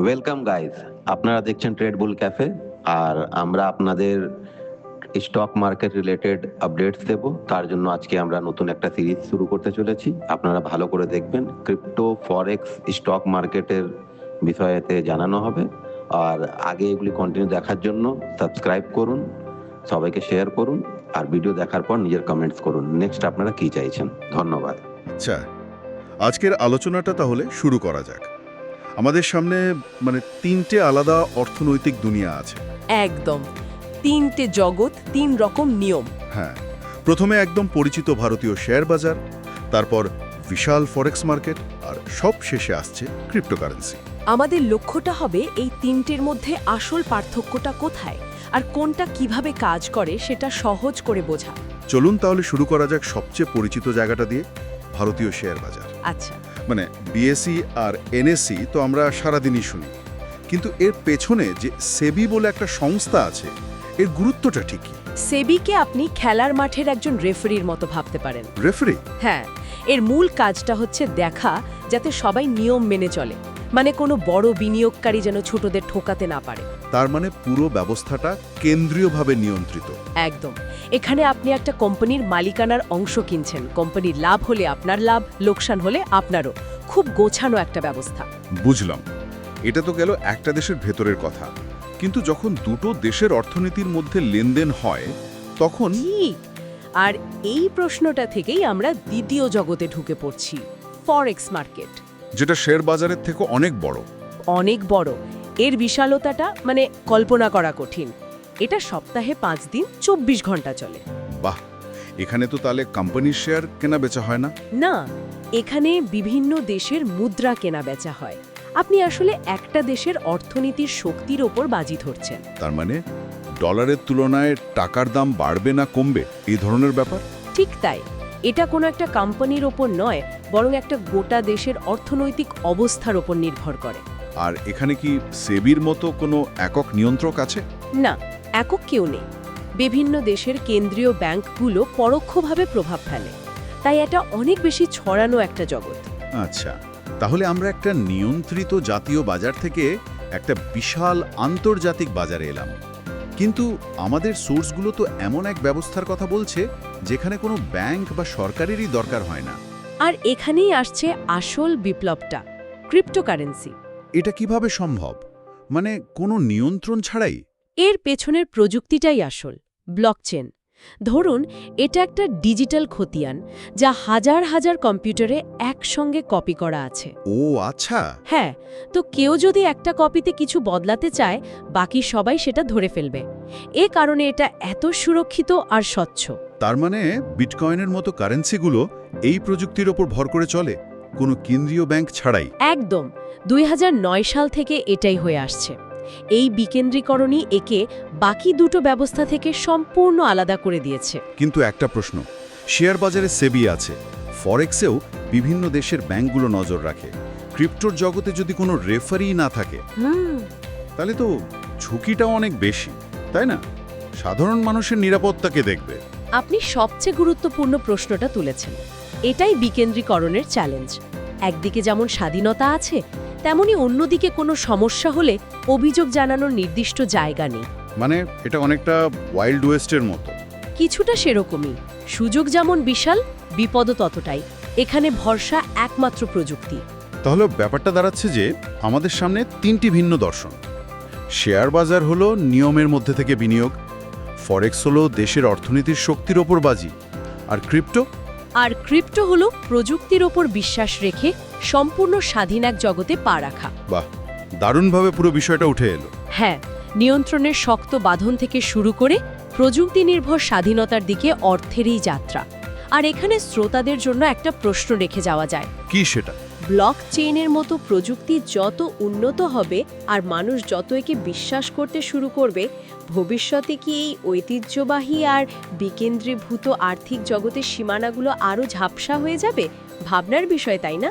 Welcome guys, আপনারা দেখছেন trade বুল cafe. আর আমরা আপনাদের স্টক মার্কেট রিলেটেড আপডেটস দেব। তার জন্য আজকে আমরা নতুন একটা সিরিজ শুরু করতে চলেছি। আপনারা ভালো করে দেখবেন। ক্রিপ্টো, ফরেক্স, স্টক মার্কেটের বিষয়েতে জানানো হবে। আর আগে এগুলি কন্টিনিউ দেখার জন্য সাবস্ক্রাইব করুন, সবাইকে শেয়ার করুন, আর ভিডিও দেখার পর নিজের কমেন্টস করুন নেক্সট আপনারা কি চাইছেন। ধন্যবাদ। আচ্ছা, আজকের আলোচনাটা তাহলে শুরু করা যাক। আমাদের সামনে তিনটে আলাদা অর্থনৈতিক দুনিয়া আছে। একদম, তিনটে জগৎ, তিন রকম নিয়ম। হ্যাঁ, প্রথমে একদম পরিচিত ভারতীয় শেয়ার বাজার, তারপর বিশাল ফরেক্স মার্কেট, আর সব শেষে আসছে ক্রিপ্টোকারেন্সি। আমাদের লক্ষ্যটা হবে এই তিনটের মধ্যে আসল পার্থক্যটা কোথায় আর কোনটা কিভাবে কাজ করে সেটা সহজ করে বোঝা। চলুন তাহলে শুরু করা যাক সবচেয়ে পরিচিত জায়গাটা দিয়ে, ভারতীয় শেয়ার বাজার। আচ্ছা, বিএসই আর এনএসই তো আমরা সারাদিনই শুনি, কিন্তু এর পেছনে যে সেবি বলে একটা সংস্থা আছে, এর গুরুত্বটা ঠিক কি? সেবিকে আপনি খেলার মাঠের একজন রেফারির মতো ভাবতে পারেন। রেফারি? হ্যাঁ, এর মূল কাজটা হচ্ছে দেখা যাতে সবাই নিয়ম মেনে চলে, মানে কোনো বড় বিনিয়োগকারী যেন ছোটদের ঠোকাতে না পারে। তার মানে পুরো ব্যবস্থাটা কেন্দ্রীয়ভাবে নিয়ন্ত্রিত। একদম। এখানে আপনি একটা কোম্পানির মালিকানার অংশ কিনছেন, কোম্পানির লাভ হলে আপনার লাভ, লোকসান হলে আপনারও। খুব গোছানো একটা ব্যবস্থা। বুঝলাম, এটা তো গেল একটা দেশের ভেতরের কথা, কিন্তু যখন দুটো দেশের অর্থনীতির মধ্যে লেনদেন হয় তখন ঠিক। আর এই প্রশ্নটা থেকেই আমরা দ্বিতীয় জগতে ঢুকে পড়ছি, ফরেক্স মার্কেট। যেটা শেয়ার বাজারের থেকে অনেক বড়। অনেক বড়। এর বিশালতাটা কল্পনা করা কঠিন। এটা সপ্তাহে 5 দিন 24 ঘন্টা চলে। বাহ, এখানে তো তাহলে কোম্পানির শেয়ার কেনা বেচা হয় না? না, এখানে বিভিন্ন দেশের মুদ্রা কেনা বেচা হয়। আপনি আসলে একটা দেশের অর্থনীতির শক্তির ওপর বাজি ধরছেন। তার মানে ডলারের তুলনায় টাকার দাম বাড়বে না কমবে, এই ধরনের ব্যাপার? ঠিক তাই। এটা কোনো একটা কোম্পানির ওপর নয়, বরং একটা গোটা দেশের অর্থনৈতিক অবস্থার ওপর নির্ভর করে। আর এখানে কি সেবির মতো কোনো একক নিয়ন্ত্রক আছে? না, একক কেউ নেই। বিভিন্ন দেশের কেন্দ্রীয় ব্যাংকগুলো পরোক্ষভাবে প্রভাব ফেলে, তাই এটা অনেক বেশি ছড়ানো একটা জগৎ। আচ্ছা, তাহলে আমরা একটা নিয়ন্ত্রিত জাতীয় বাজার থেকে একটা বিশাল আন্তর্জাতিক বাজারে এলাম, কিন্তু আমাদের সোর্সগুলো তো এমন এক ব্যবস্থার কথা বলছে যেখানে কোনো ব্যাংক বা সরকারেরই দরকার হয় না। আর এখানেই আসছে আসল বিপ্লবটা, ক্রিপ্টোকারেন্সি। এটা কিভাবে সম্ভব? কোনো নিয়ন্ত্রণ ছাড়াই? এর পেছনের প্রযুক্তিটাই আসল, ব্লকচেন। ধরুন, এটা একটা ডিজিটাল খতিয়ান যা হাজার হাজার কম্পিউটারে একসঙ্গে কপি করা আছে। ও আচ্ছা। হ্যাঁ, তো কেউ যদি একটা কপিতে কিছু বদলাতে চায়, বাকি সবাই সেটা ধরে ফেলবে। এ কারণে এটা এত সুরক্ষিত আর স্বচ্ছ। তার মানে বিটকয়েনের মতো কারেন্সিগুলো এই প্রযুক্তির ওপর ভর করে চলে, কোনো কেন্দ্রীয় ব্যাংক ছাড়াই? একদম। 2009 সাল থেকে এটাই হয়ে আসছে। এই বিকেন্দ্রীকরণই একে বাকি দুটো ব্যবস্থা থেকে সম্পূর্ণ আলাদা করে দিয়েছে। কিন্তু একটা প্রশ্ন, শেয়ার বাজারে সেবি আছে, ফরেক্সেও বিভিন্ন দেশের ব্যাংকগুলো নজর রাখে, ক্রিপ্টোর জগতে যদি কোনো রেফারি না থাকে তাহলে তো ঝুঁকিটাও অনেক বেশি, তাই না? সাধারণ মানুষের নিরাপত্তাকে দেখবে। আপনি সবচেয়ে গুরুত্বপূর্ণ প্রশ্নটা তুলেছেন। এটাই বিকেন্দ্রীকরণের চ্যালেঞ্জ। একদিকে যেমন স্বাধীনতা আছে, তেমনি অন্যদিকে কোনো সমস্যা হলে অভিযোগ জানানোর নির্দিষ্ট জায়গা নেই। এটা অনেকটা ওয়াইল্ড ওয়েস্টের মতো। কিছুটা সেরকমই। সুযোগ যেমন বিশাল, বিপদও ততটাই। এখানে ভরসা একমাত্র প্রযুক্তি। তাহলে ব্যাপারটা দাঁড়াচ্ছে যে আমাদের সামনে তিনটি ভিন্ন দর্শন। শেয়ার বাজার হলো নিয়মের মধ্যে থেকে বিনিয়োগ, ফরেক্স হলো দেশের অর্থনীতির শক্তির ওপর বাজি, আর ক্রিপ্টো হলো প্রযুক্তির ওপর বিশ্বাস রেখে সম্পূর্ণ স্বাধীন এক জগতে পা রাখা। বাহ, দারুণভাবে পুরো বিষয়টা উঠে এলো। হ্যাঁ, নিয়ন্ত্রণের শক্ত বাঁধন থেকে শুরু করে প্রযুক্তি নির্ভর স্বাধীনতার দিকে অর্থেরই যাত্রা। আর এখানে শ্রোতাদের জন্য একটা প্রশ্ন রেখে যাওয়া যায়। কি সেটা? ব্লকচেইনের মতো প্রযুক্তি যত উন্নত হবে আর মানুষ যত একে বিশ্বাস করতে শুরু করবে, ভবিষ্যতে কি এই ঐতিহ্যবাহী আর বিকেন্দ্রীভূত আর্থিক জগতের সীমানাগুলো আরও ঝাপসা হয়ে যাবে? ভাবনার বিষয়, তাই না?